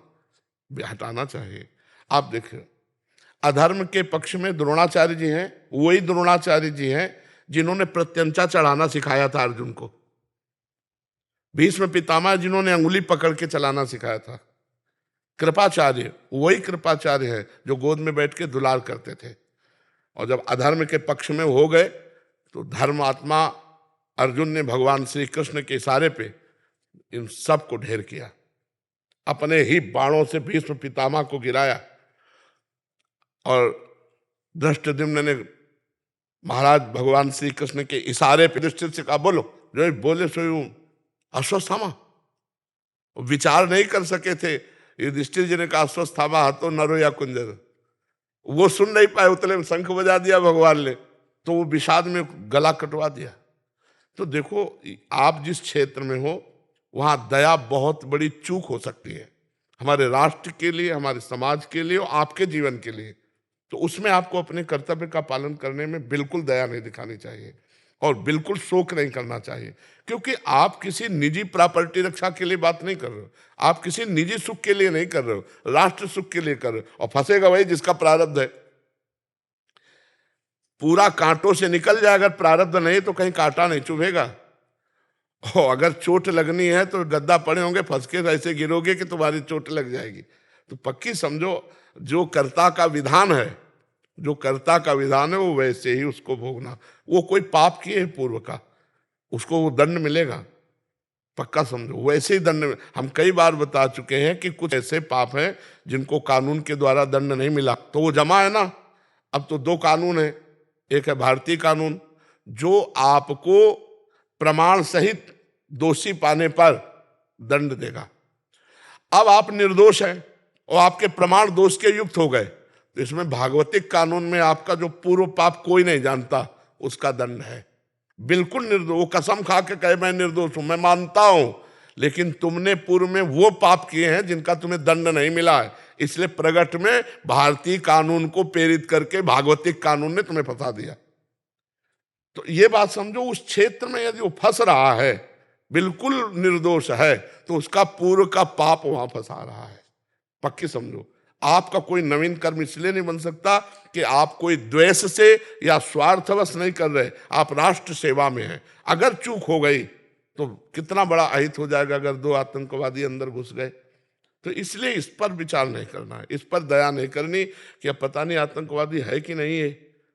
B: हटाना चाहिए। आप देखिए, अधर्म के पक्ष में द्रोणाचार्य जी हैं, वही द्रोणाचार्य जी हैं जिन्होंने प्रत्यंचा चढ़ाना सिखाया था अर्जुन को। भीष्म पितामह जिन्होंने अंगुली पकड़ के चलाना सिखाया था। कृपाचार्य वही कृपाचार्य है जो गोद में बैठ के दुलार करते थे। और जब अधर्म के पक्ष में हो गए तो धर्मात्मा अर्जुन ने भगवान श्री कृष्ण के इशारे पे इन सब को ढेर किया, अपने ही बाणों से भीष्म पितामह को गिराया। और धृष्टद्युम्न ने महाराज भगवान श्री कृष्ण के इशारे पे युधिष्ठिर से कहा, बोलो। जो बोले सो यूं अश्वत्थामा, विचार नहीं कर सके थे। युधिष्ठिर जी ने कहा अश्वत्थामा हतो नरो या कुंजर, वो सुन नहीं पाए, उतने में शंख बजा दिया भगवान ने, तो वो विषाद में गला कटवा दिया। तो देखो, आप जिस क्षेत्र में हो वहां दया बहुत बड़ी चूक हो सकती है, हमारे राष्ट्र के लिए, हमारे समाज के लिए और आपके जीवन के लिए। तो उसमें आपको अपने कर्तव्य का पालन करने में बिल्कुल दया नहीं दिखानी चाहिए और बिल्कुल शोक नहीं करना चाहिए, क्योंकि आप किसी निजी प्रॉपर्टी रक्षा के लिए बात नहीं कर रहे हो, आप किसी निजी सुख के लिए नहीं कर रहे हो, राष्ट्र सुख के लिए कर रहे हो। और फंसेगा वही जिसका प्रारब्ध है। पूरा कांटों से निकल जाए, अगर प्रारब्ध नहीं तो कहीं कांटा नहीं चुभेगा। और अगर चोट लगनी है तो गद्दा पड़े होंगे, फंस के ऐसे गिरोगे कि तुम्हारी चोट लग जाएगी। तो पक्की समझो, जो कर्ता का विधान है, जो कर्ता का विधान है वो वैसे ही उसको भोगना। वो कोई पाप किए है पूर्व का, उसको वो दंड मिलेगा, पक्का समझो। वैसे ही दंड, हम कई बार बता चुके हैं कि कुछ ऐसे पाप हैं जिनको कानून के द्वारा दंड नहीं मिला, तो वो जमा है ना। अब तो दो कानून है, एक है भारतीय कानून जो आपको प्रमाण सहित दोषी पाने पर दंड देगा। अब आप निर्दोष हैं और आपके प्रमाण दोष के युक्त हो गए, तो इसमें भागवतिक कानून में आपका जो पूर्व पाप कोई नहीं जानता उसका दंड है। बिल्कुल निर्दोष, वो कसम खा के कहे मैं निर्दोष हूं, मैं मानता हूं, लेकिन तुमने पूर्व में वो पाप किए हैं जिनका तुम्हें दंड नहीं मिला है, इसलिए प्रगट में भारतीय कानून को प्रेरित करके भागवतिक कानून ने तुम्हें फंसा दिया। तो ये बात समझो, उस क्षेत्र में यदि वो फंस रहा है, बिल्कुल निर्दोष है, तो उसका पूर्व का पाप वहां फंसा रहा है, पक्की समझो। आपका कोई नवीन कर्म इसलिए नहीं बन सकता कि आप कोई द्वेष से या स्वार्थवश नहीं कर रहे, आप राष्ट्र सेवा में हैं। अगर चूक हो गई तो कितना बड़ा अहित हो जाएगा अगर दो आतंकवादी अंदर घुस गए। तो इसलिए इस पर विचार नहीं करना है, इस पर दया नहीं करनी कि अब पता नहीं आतंकवादी है कि नहीं है,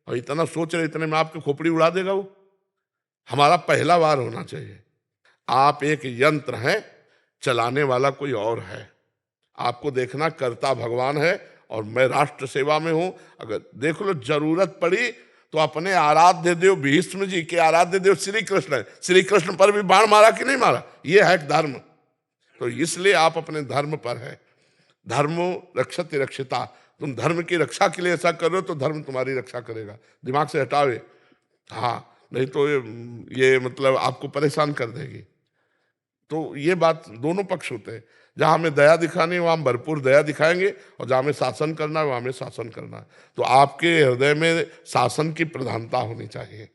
B: और इतना सोच रहे इतने में आपकी खोपड़ी उड़ा देगा वो। हमारा पहला वार होना चाहिए, आप एक यंत्र हैं, चलाने वाला कोई और है। आपको देखना कर्ता भगवान है और मैं राष्ट्र सेवा में हूं। अगर देख लो जरूरत पड़ी तो अपने आराध्य देव भीष्म जी के आराध्य देव श्री कृष्ण है, श्री कृष्ण पर भी बाण मारा कि नहीं मारा, ये है धर्म। तो इसलिए आप अपने धर्म पर है, धर्मो रक्षति रक्षिता। तुम धर्म की रक्षा के लिए ऐसा कर रहे हो तो धर्म तुम्हारी रक्षा करेगा, दिमाग से हटावे। हाँ, नहीं तो ये मतलब आपको परेशान कर देगी। तो ये बात दोनों पक्ष होते हैं, जहां हमें दया दिखानी है वहां हम भरपूर दया दिखाएंगे, और जहां हमें शासन करना है वहां हमें शासन करना है। तो आपके हृदय में शासन की प्रधानता होनी चाहिए,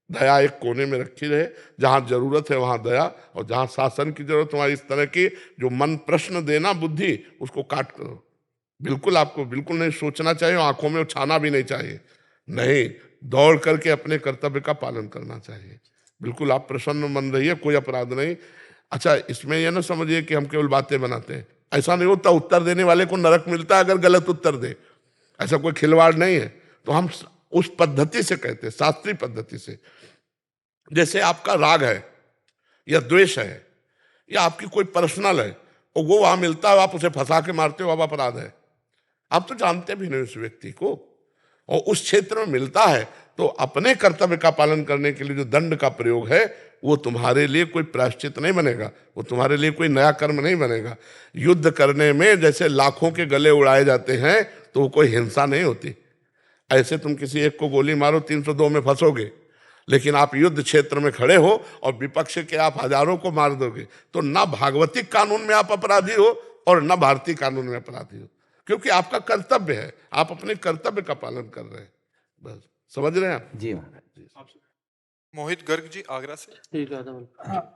B: दया एक कोने में रखी रहे, जहां जरूरत है वहां दया, और जहां शासन की जरूरत, वहां इस तरह की जो मन प्रश्न देना बुद्धि उसको काट करो, बिल्कुल आपको बिल्कुल नहीं सोचना चाहिए, आंखों में उछाना भी नहीं चाहिए, नहीं, दौड़ करके अपने कर्तव्य का पालन करना चाहिए। बिल्कुल आप प्रसन्न मन रहिए, कोई अपराध नहीं। अच्छा, इसमें यह ना समझिए कि हम केवल बातें बनाते हैं, ऐसा नहीं होता। उत्तर देने वाले को नरक मिलता है अगर गलत उत्तर दे, ऐसा कोई खिलवाड़ नहीं है। तो हम उस पद्धति से कहते हैं, शास्त्रीय पद्धति से। जैसे आपका राग है या द्वेष है या आपकी कोई पर्सनल है और वो वहां मिलता है, आप उसे फंसा के मारते हो, अब अपराध है। आप तो जानते भी नहीं उस व्यक्ति को, और उस क्षेत्र में मिलता है, तो अपने कर्तव्य का पालन करने के लिए जो दंड का प्रयोग है वो तुम्हारे लिए कोई प्रायश्चित नहीं बनेगा, वो तुम्हारे लिए कोई नया कर्म नहीं बनेगा। युद्ध करने में जैसे लाखों के गले उड़ाए जाते हैं तो वो कोई हिंसा नहीं होती। ऐसे तुम किसी एक को गोली मारो 302 में फंसोगे, लेकिन आप युद्ध क्षेत्र में खड़े हो और विपक्ष के आप हजारों को मार दोगे, तो ना भागवतिक कानून में आप अपराधी हो और ना भारतीय कानून में अपराधी हो, क्योंकि आपका कर्तव्य है, आप अपने कर्तव्य का पालन कर रहे हैं। बस समझ रहे हैं आप?
G: जी महाराज।
A: मोहित गर्ग जी आगरा से।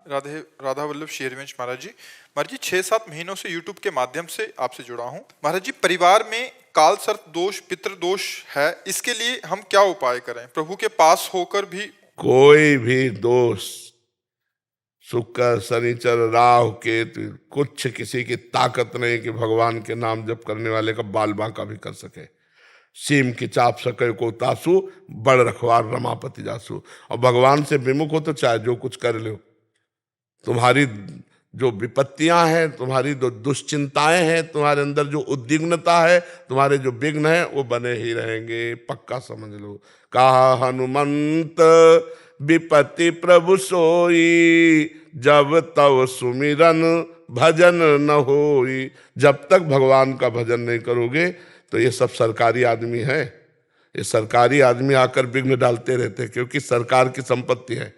A: राधा वल्लभ शेरवंश महाराज जी। महाराज जी 6-7 महीनों से यूट्यूब के माध्यम से आपसे जुड़ा हूं। महाराज जी, परिवार में काल सर्प दोष, पितृ दोष है, इसके लिए हम क्या उपाय करें? प्रभु के पास होकर भी
B: कोई भी दोष, शुक्र, शनिचर, राहु, केतु, कुछ किसी की ताकत नहीं कि भगवान के नाम जप करने वाले का बाल बांका भी कर सके। सीम की चाप सके को तासु, बड़ रखवार रमापति जासु। और भगवान से विमुख हो तो चाहे जो कुछ कर लो, तुम्हारी जो विपत्तियां हैं, तुम्हारी जो दुश्चिंताएं हैं, तुम्हारे अंदर जो उद्विग्नता है, तुम्हारे जो विघ्न है, वो बने ही रहेंगे, पक्का समझ लो। कहा हनुमंत विपत्ति प्रभु सोई, जब तब सुमिरन भजन न होई। जब तक भगवान का भजन नहीं करोगे तो ये सब सरकारी आदमी है, ये सरकारी आदमी आकर विघ्न डालते रहते हैं, क्योंकि सरकार की संपत्ति है।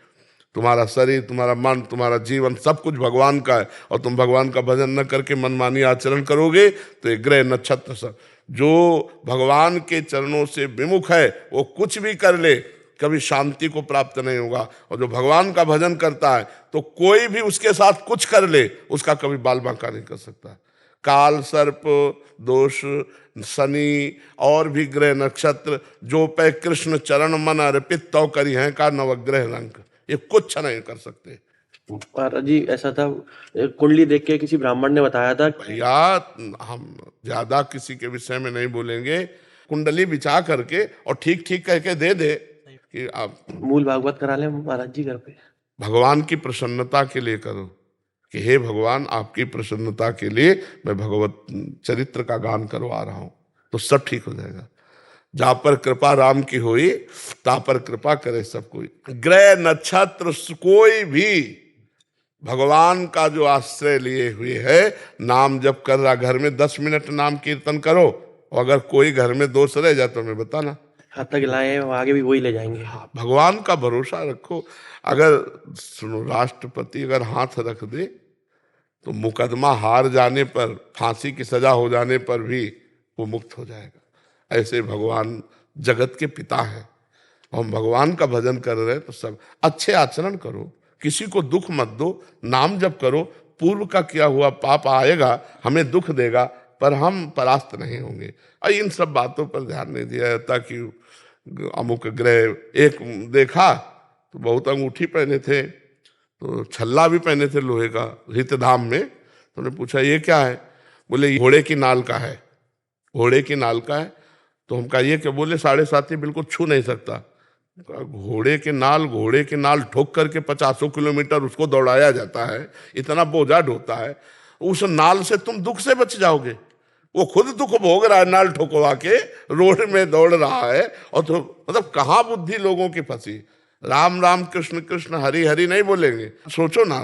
B: तुम्हारा शरीर, तुम्हारा मन, तुम्हारा जीवन, सब कुछ भगवान का है, और तुम भगवान का भजन न करके मनमानी आचरण करोगे तो ये ग्रह नक्षत्र सब, जो भगवान के चरणों से विमुख है वो कुछ भी कर ले, कभी शांति को प्राप्त नहीं होगा। और जो भगवान का भजन करता है तो कोई भी उसके साथ कुछ कर ले, उसका कभी बाल बांका नहीं कर सकता। काल सर्प दोष, शनि और भी ग्रह नक्षत्र, जो पे कृष्ण चरण मन अर्पित तो करी हैं का नवग्रह रंग, ये कुछ नहीं कर सकते।
H: महाराज जी ऐसा था, कुंडली देख के किसी ब्राह्मण ने बताया था।
B: भैया हम ज्यादा किसी के विषय में नहीं बोलेंगे, कुंडली बिछा करके और ठीक ठीक कह के दे दे कि आप
H: मूल भागवत करा लें महाराज जी घर पे।
B: भगवान की प्रसन्नता के लिए करो कि हे भगवान, आपकी प्रसन्नता के लिए मैं भगवत चरित्र का गान करवा रहा हूं, तो सब ठीक हो जाएगा। जहां पर कृपा राम की हुई ता पर कृपा करे सब कोई। ग्रह नक्षत्र कोई भी भगवान का जो आश्रय लिए हुए है, नाम जप कर रहा, घर में 10 मिनट नाम कीर्तन करो, और अगर कोई घर में दोष रह जाए तो मैं बताना,
H: हाथ तक लाए हैं, आगे भी वही ले जाएंगे।
B: भगवान का भरोसा रखो। अगर सुनो, राष्ट्रपति अगर हाथ रख दे तो मुकदमा हार जाने पर, फांसी की सजा हो जाने पर भी वो मुक्त हो जाएगा। ऐसे भगवान जगत के पिता हैं, हम भगवान का भजन कर रहे हैं तो सब अच्छे आचरण करो, किसी को दुख मत दो, नाम जप करो। पूर्व का किया हुआ पाप आएगा, हमें दुख देगा, पर हम परास्त नहीं होंगे। और इन सब बातों पर ध्यान नहीं दिया जाता कि अमुक ग्रह, एक देखा तो बहुत अंगूठी पहने थे, तो छल्ला भी पहने थे लोहे का, हितधाम में। तो उन्होंने पूछा ये क्या है? बोले घोड़े की नाल का है। घोड़े की नाल का है? तो हम कहा ये क्या? बोले 7.5 बिल्कुल छू नहीं सकता। घोड़े के नाल ठोक करके 50 किलोमीटर उसको दौड़ाया जाता है, इतना बोझा ढोता है, उस नाल से तुम दुख से बच जाओगे। वो खुद दुख भोग रहा है, नाल ठोकवा के रोड में दौड़ रहा है, और तो मतलब कहाँ बुद्धि लोगों की फंसी। राम राम कृष्ण कृष्ण हरि हरि नहीं बोलेंगे। सोचो ना,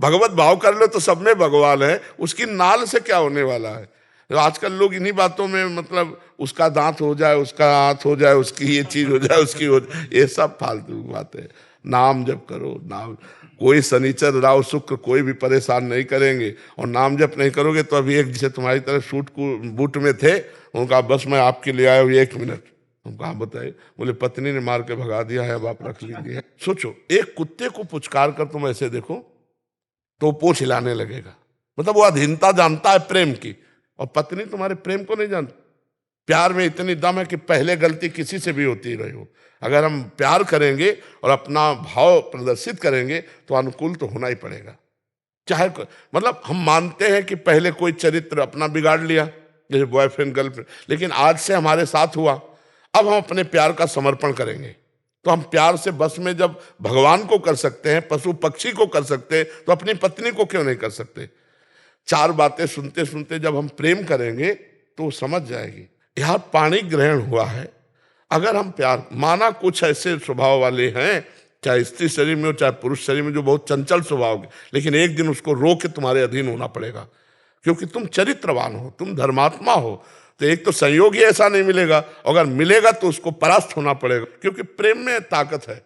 B: भगवत भाव कर लो तो सब में भगवान है, उसकी नाल से क्या होने वाला है? तो आजकल लोग इन्हीं बातों में, मतलब उसका दांत हो जाए, उसका हाथ हो जाए, उसकी ये चीज हो जाए, उसकी हो जाए, ये सब फालतू बातें। नाम जप करो, नाम। कोई शनिचर राव शुक्र कोई भी परेशान नहीं करेंगे, और नाम जप नहीं करोगे तो अभी एक जिसे तुम्हारी तरह सूट को बूट में थे, उनका बस मैं आपके लिए आया हूँ 1 मिनट। हम कहा बताइए? बोले पत्नी ने मार के भगा दिया है, अब आप रख लीजिए। सोचो, एक कुत्ते को पुचकार कर तुम ऐसे देखो तो पूंछ हिलाने लगेगा, मतलब वो अधीनता जानता है प्रेम की, और पत्नी तुम्हारे प्रेम को नहीं जानती। प्यार में इतनी दम है कि पहले गलती किसी से भी होती रही हो, अगर हम प्यार करेंगे और अपना भाव प्रदर्शित करेंगे तो अनुकूल तो होना ही पड़ेगा। चाहे मतलब हम मानते हैं कि पहले कोई चरित्र अपना बिगाड़ लिया, जैसे बॉयफ्रेंड गर्लफ्रेंड, लेकिन आज से हमारे साथ हुआ, अब हम अपने प्यार का समर्पण करेंगे। तो हम प्यार से बस में जब भगवान को कर सकते हैं, पशु पक्षी को कर सकते हैं, तो अपनी पत्नी को क्यों नहीं कर सकते। 4 बातें सुनते सुनते जब हम प्रेम करेंगे तो समझ जाएगी। यहाँ पाणी ग्रहण हुआ है, अगर हम प्यार माना, कुछ ऐसे स्वभाव वाले हैं, चाहे स्त्री शरीर में हो चाहे पुरुष शरीर में, जो बहुत चंचल स्वभाव के, लेकिन एक दिन उसको रो के तुम्हारे अधीन होना पड़ेगा, क्योंकि तुम चरित्रवान हो, तुम धर्मात्मा हो। तो एक तो संयोग ही ऐसा नहीं मिलेगा, अगर मिलेगा तो उसको परास्त होना पड़ेगा, क्योंकि प्रेम में ताकत है।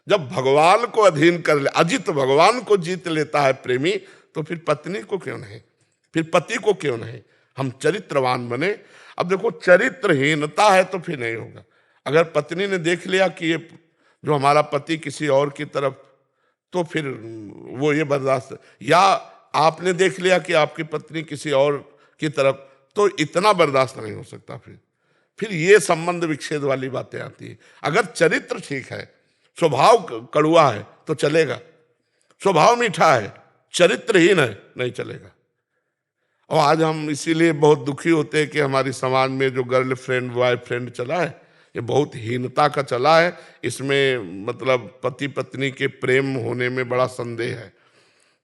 B: जब भगवान को अधीन कर ले, अजित भगवान को जीत लेता है प्रेमी, तो फिर पत्नी को क्यों नहीं, फिर पति को क्यों नहीं। हम चरित्रवान बने। अब देखो, चरित्रहीनता है तो फिर नहीं होगा। अगर पत्नी ने देख लिया कि ये जो हमारा पति किसी और की तरफ, तो फिर वो ये बर्दाश्त, या आपने देख लिया कि आपकी पत्नी किसी और की तरफ, तो इतना बर्दाश्त नहीं हो सकता। फिर ये संबंध विच्छेद वाली बातें आती है। अगर चरित्र ठीक है, स्वभाव कड़ुआ है तो चलेगा, स्वभाव मीठा है, चरित्रहीन है, नहीं चलेगा। और आज हम इसीलिए बहुत दुखी होते हैं कि हमारी समाज में जो गर्लफ्रेंड बॉयफ्रेंड चला है, ये बहुत हीनता का चला है। इसमें मतलब पति पत्नी के प्रेम होने में बड़ा संदेह है,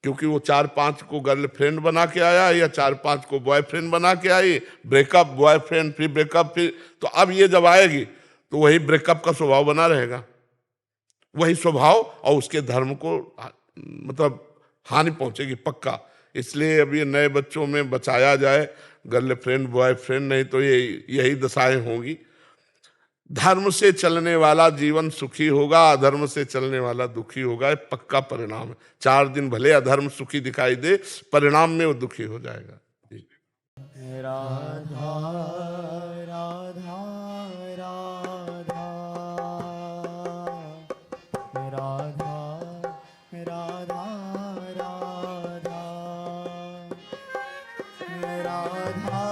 B: क्योंकि वो 4-5 को गर्लफ्रेंड बना के आया या 4-5 को बॉयफ्रेंड बना के आई, ब्रेकअप, बॉयफ्रेंड, फिर ब्रेकअप, फिर तो अब ये जब आएगी तो वही ब्रेकअप का स्वभाव बना रहेगा, वही स्वभाव, और उसके धर्म को मतलब हानि पहुंचेगी पक्का। इसलिए अब ये नए बच्चों में बचाया जाए गर्लफ्रेंड बॉयफ्रेंड, नहीं तो ये यही दशाएं होंगी। धर्म से चलने वाला जीवन सुखी होगा, अधर्म से चलने वाला दुखी होगा, ये पक्का परिणाम है। 4 दिन भले अधर्म सुखी दिखाई दे, परिणाम में वो दुखी हो जाएगा।
I: राधा राधा राधा राधा राधा राधा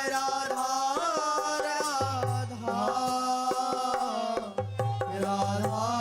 I: राधा राधा राधा